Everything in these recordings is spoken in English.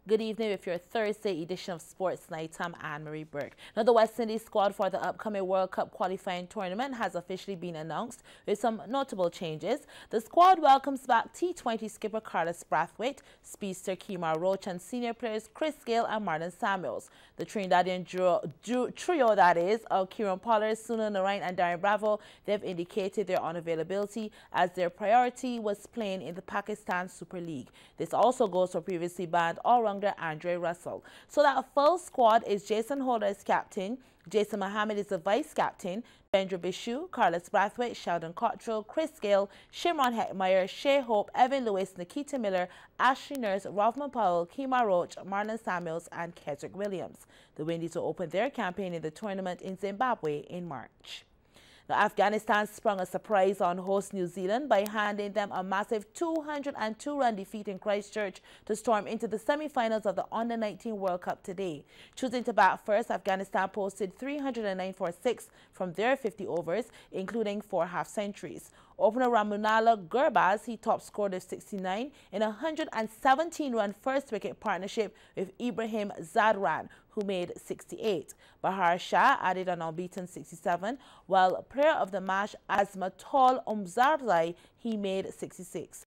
Good evening with your Thursday edition of Sports Night. I'm Anne-Marie Burke. Now, the West Indies squad for the upcoming World Cup qualifying tournament has officially been announced with some notable changes. The squad welcomes back T20 skipper Carlos Brathwaite, speedster Kemar Roach, and senior players Chris Gayle and Marlon Samuels. The Trinidadian trio that is, of Kieran Pollard, Sunil Narain and Darren Bravo, they've indicated their unavailability as their priority was playing in the Pakistan Super League. This also goes for previously banned all-rounder Andre Russell. So that full squad is Jason Holder as captain, Jason Mohammed is the vice-captain, Bendra Bishu, Carlos Brathwaite, Sheldon Cottrell, Chris Gayle, Shimron Hetmeyer, Shea Hope, Evan Lewis, Nikita Miller, Ashley Nurse, Rovman Powell, Kemar Roach, Marlon Samuels and Kedrick Williams. The Windies will open their campaign in the tournament in Zimbabwe in March. Now, Afghanistan sprung a surprise on host New Zealand by handing them a massive 202-run defeat in Christchurch to storm into the semi-finals of the Under-19 World Cup today. Choosing to bat first, Afghanistan posted 309 for 6 from their 50 overs, including 4 half-centuries. Opener Ramunala Gurbaz, he top scored with 69 in a 117-run first-wicket partnership with Ibrahim Zadran, who made 68. Bahar Shah added an unbeaten 67, while player of the match Azmatol Umzarzai, he made 66.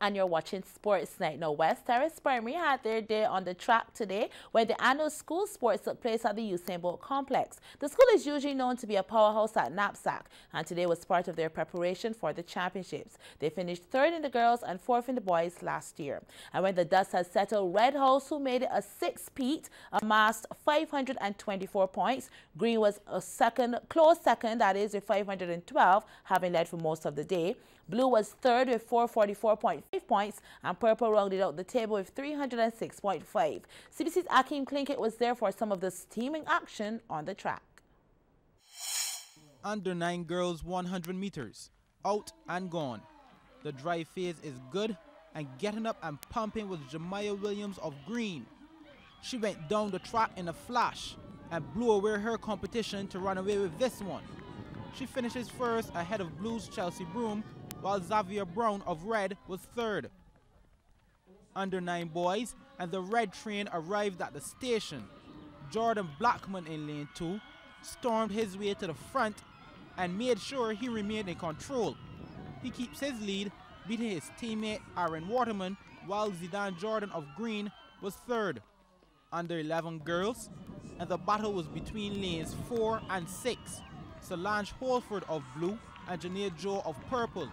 And you're watching Sports Night. Now, West Terrace Primary had their day on the track today when the annual school sports took place at the Usain Bolt complex. The school is usually known to be a powerhouse at knapsack, and today was part of their preparation for the championships. They finished 3rd in the girls and 4th in the boys last year. And when the dust has settled, Red House, who made it a 6-peat, amassed 524 points. Green was a close second, that is, with 512, having led for most of the day. Blue was 3rd with 444.5 points, and Purple rounded out the table with 306.5. CBC's Akeem Klinkett was there for some of the steaming action on the track. Under-9 girls 100 meters, out and gone. The drive phase is good, and getting up and pumping was Jemiah Williams of Green. She went down the track in a flash and blew away her competition to run away with this one. She finishes first ahead of Blue's Chelsea Broom, while Xavier Brown of Red was 3rd. Under-9 boys and the Red train arrived at the station. Jordan Blackman in lane 2 stormed his way to the front and made sure he remained in control. He keeps his lead, beating his teammate Aaron Waterman, while Zidane Jordan of Green was 3rd. Under-11 girls, and the battle was between lanes 4 and 6. Solange Holford of Blue and Janae Joe of Purple.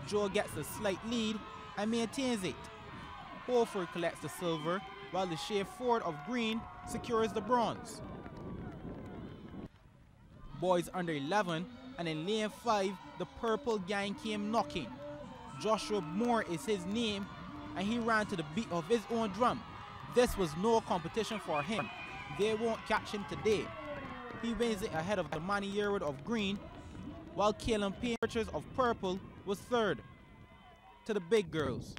Joe gets a slight lead and maintains it. Holford collects the silver, while Lachey Ford of Green secures the bronze. Boys under 11, and in lane 5, the Purple gang came knocking. Joshua Moore is his name, and he ran to the beat of his own drum. This was no competition for him. They won't catch him today. He wins it ahead of Damani Yearwood of Green, while Kaelin Payne Richards of Purple was 3rd. To the big girls.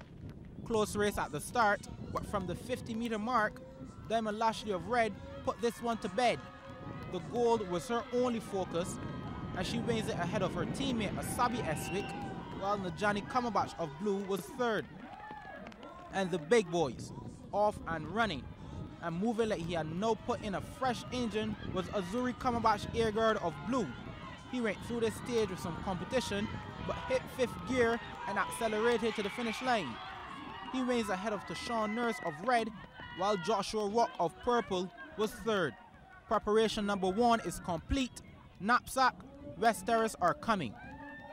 Close race at the start, but from the 50-meter mark, Diamond Lashley of Red put this one to bed. The gold was her only focus, and she wins it ahead of her teammate Asabi Eswick, while Najani Kamabach of Blue was 3rd. And the big boys, off and running, and moving like he had now put in a fresh engine, was Azuri Kamabach Airguard of Blue. He went through the stage with some competition, but hit 5th gear and accelerated to the finish line. He wins ahead of Tashawn Nurse of Red, while Joshua Rock of Purple was 3rd. Preparation number 1 is complete. Knapsack, West Terrace are coming.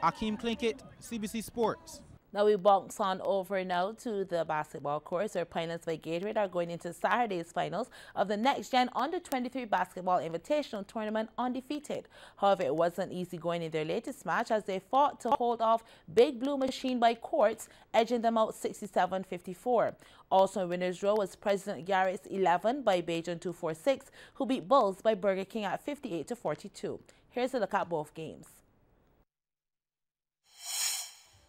Akeem Klinkett, CBC Sports. Now we bounce on over now to the basketball courts where Pinelands by Gatorade are going into Saturday's finals of the Next Gen Under-23 Basketball Invitational Tournament undefeated. However, it wasn't easy going in their latest match as they fought to hold off Big Blue Machine by courts, edging them out 67-54. Also in winner's row was President Garrett's 11 by Bajan 246, who beat Bulls by Burger King at 58-42. Here's a look at both games.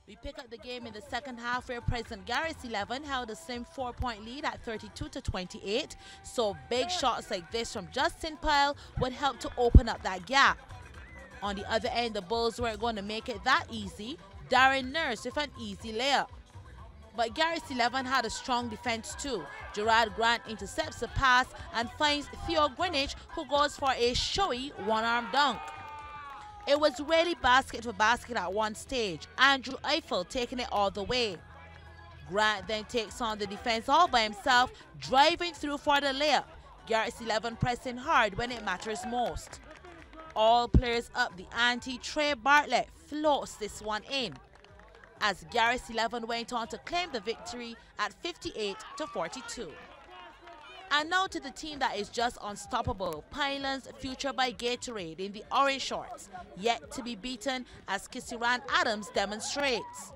We pick up the game in the second half where President Garrett's 11 held the same 4-point lead at 32-28. So big shots like this from Justin Pyle would help to open up that gap. On the other end, the Bulls weren't going to make it that easy. Darren Nurse with an easy layup. But Garrett's 11 had a strong defense too. Gerard Grant intercepts the pass and finds Theo Greenwich, who goes for a showy one-arm dunk. It was really basket for basket at one stage, Andrew Eiffel taking it all the way. Grant then takes on the defense all by himself, driving through for the layup. Garrett's 11 pressing hard when it matters most. All players up the ante. Trey Bartlett floats this one in, as Garrett's 11 went on to claim the victory at 58-42. And now to the team that is just unstoppable, Pinelands Future by Gatorade in the orange shorts, yet to be beaten as Kisiran Adams demonstrates.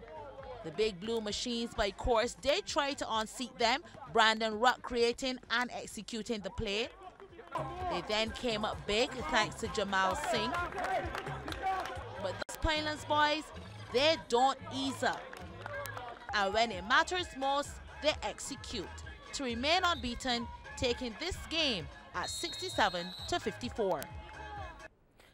The Big Blue Machines by course, they try to unseat them, Brandon Ruck creating and executing the play. They then came up big thanks to Jamal Singh. But those Pinelands boys, they don't ease up. And when it matters most, they execute to remain unbeaten, taking this game at 67-54.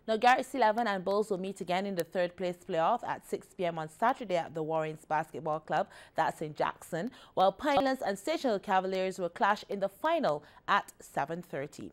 Now, Garrett's 11 and Bulls will meet again in the third place playoff at 6 p.m. on Saturday at the Warrens Basketball Club, that's in Jackson, while Pinelands and Station Hill Cavaliers will clash in the final at 7:30.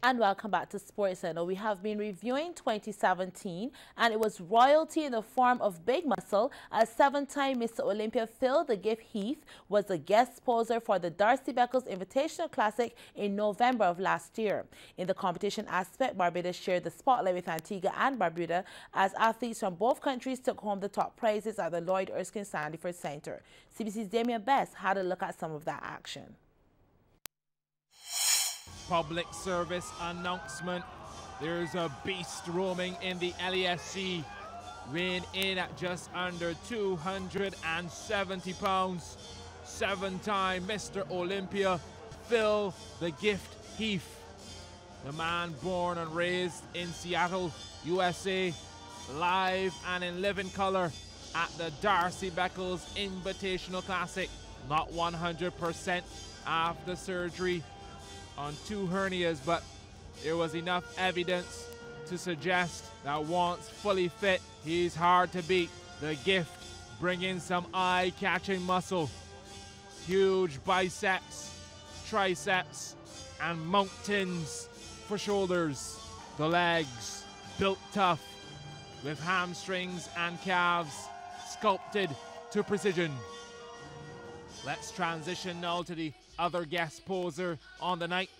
And welcome back to Sports Center. We have been reviewing 2017, and it was royalty in the form of Big Muscle as seven-time Mr. Olympia Phil the Gift Heath was a guest poser for the Darcy Beckles Invitational Classic in November of last year. In the competition aspect, Barbados shared the spotlight with Antigua and Barbuda as athletes from both countries took home the top prizes at the Lloyd Erskine Sandifer Center. CBC's Damien Best had a look at some of that action. Public service announcement. There's a beast roaming in the LASC, weighing in at just under 270 pounds. Seven-time Mr. Olympia, Phil the Gift Heath. The man born and raised in Seattle, USA, live and in living color at the Darcy Beckles Invitational Classic. Not 100% after surgery on two hernias, but there was enough evidence to suggest that once fully fit, he's hard to beat. The Gift bringing some eye-catching muscle, huge biceps, triceps, and mountains for shoulders. The legs built tough with hamstrings and calves sculpted to precision. Let's transition now to the other guest poser on the night,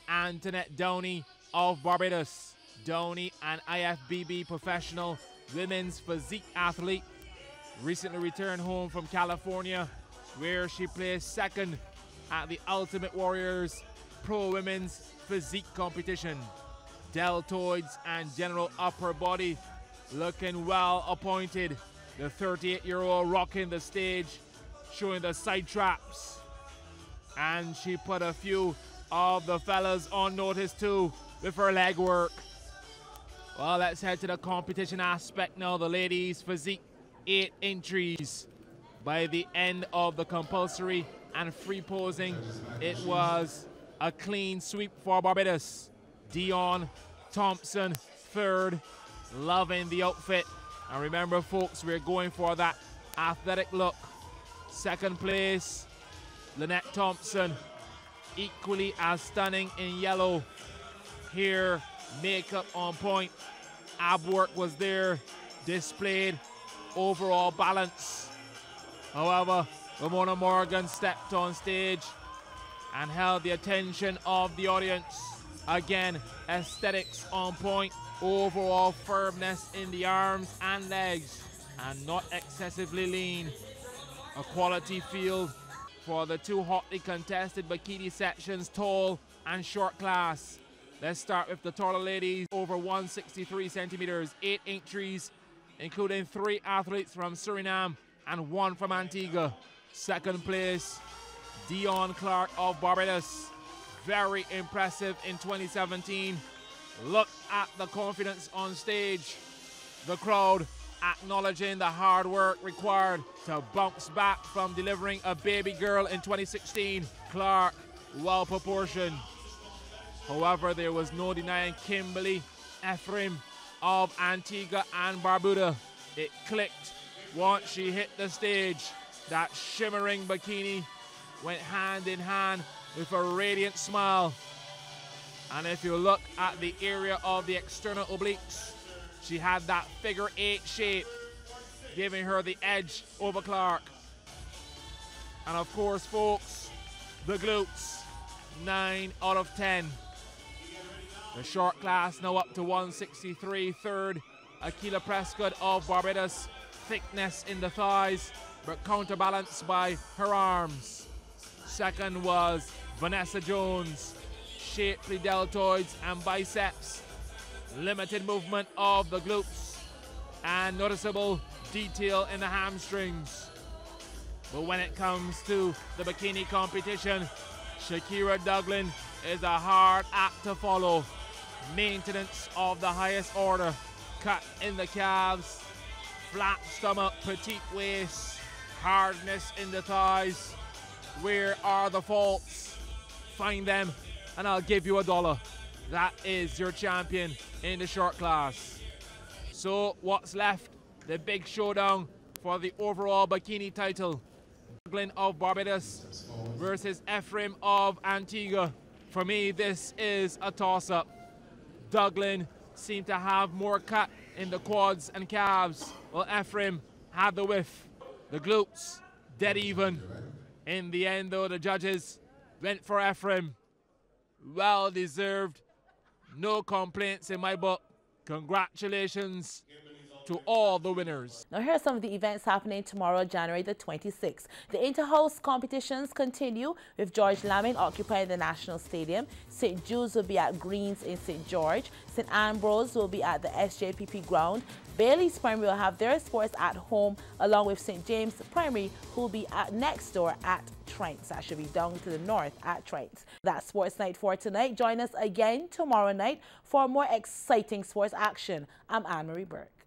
Antoinette Downey of Barbados. Downey, an IFBB professional women's physique athlete, recently returned home from California, where she placed second at the Ultimate Warriors Pro Women's Physique Competition. Deltoids and general upper body looking well appointed. The 38-year-old rocking the stage, showing the side traps. And she put a few of the fellas on notice too with her leg work. Well, let's head to the competition aspect now. The ladies' physique, 8 entries. By the end of the compulsory and free posing, it was a clean sweep for Barbados. Dion Thompson, third, loving the outfit. And remember, folks, we're going for that athletic look. Second place, Lynette Thompson, equally as stunning in yellow. Here, makeup on point. Ab work was there, displayed overall balance. However, Ramona Morgan stepped on stage and held the attention of the audience. Again, aesthetics on point, overall firmness in the arms and legs, and not excessively lean. A quality field for the two hotly contested bikini sections, tall and short class. Let's start with the taller ladies, over 163 centimeters, 8 entries, including 3 athletes from Suriname and 1 from Antigua. Second place, Dion Clark of Barbados. Very impressive in 2017. Look at the confidence on stage. The crowd acknowledging the hard work required to bounce back from delivering a baby girl in 2016. Clark, well proportioned. However, there was no denying Kimberly Ephraim of Antigua and Barbuda. It clicked once she hit the stage. That shimmering bikini went hand in hand with a radiant smile. And if you look at the area of the external obliques, she had that figure 8 shape, giving her the edge over Clark. And of course, folks, the glutes, 9 out of 10. The short class now up to 163. Third, Akila Prescott of Barbados. Thickness in the thighs, but counterbalanced by her arms. Second was Vanessa Jones. Shapely deltoids and biceps. Limited movement of the glutes. And noticeable detail in the hamstrings. But when it comes to the bikini competition, Shakira Duglin is a hard act to follow. Maintenance of the highest order. Cut in the calves. Flat stomach, petite waist. Hardness in the thighs. Where are the faults? Find them and I'll give you $1. That is your champion in the short class. So what's left? The big showdown for the overall bikini title. Duglin of Barbados versus Ephraim of Antigua. For me, this is a toss-up. Duglin seemed to have more cut in the quads and calves, while Ephraim had the width. The glutes, dead even. In the end, though, the judges went for Ephraim. Well deserved. No complaints in my book. Congratulations to all the winners. Now here are some of the events happening tomorrow, January the 26th. The inter-house competitions continue with George Lamin occupying the National Stadium. St. Jude's will be at Greens in St. George. St. Ambrose will be at the SJPP ground. Bailey's Primary will have their sports at home, along with St. James Primary, who will be at next door at Trents. That should be down to the north at Trents. That's Sports Night for tonight. Join us again tomorrow night for more exciting sports action. I'm Anne-Marie Burke.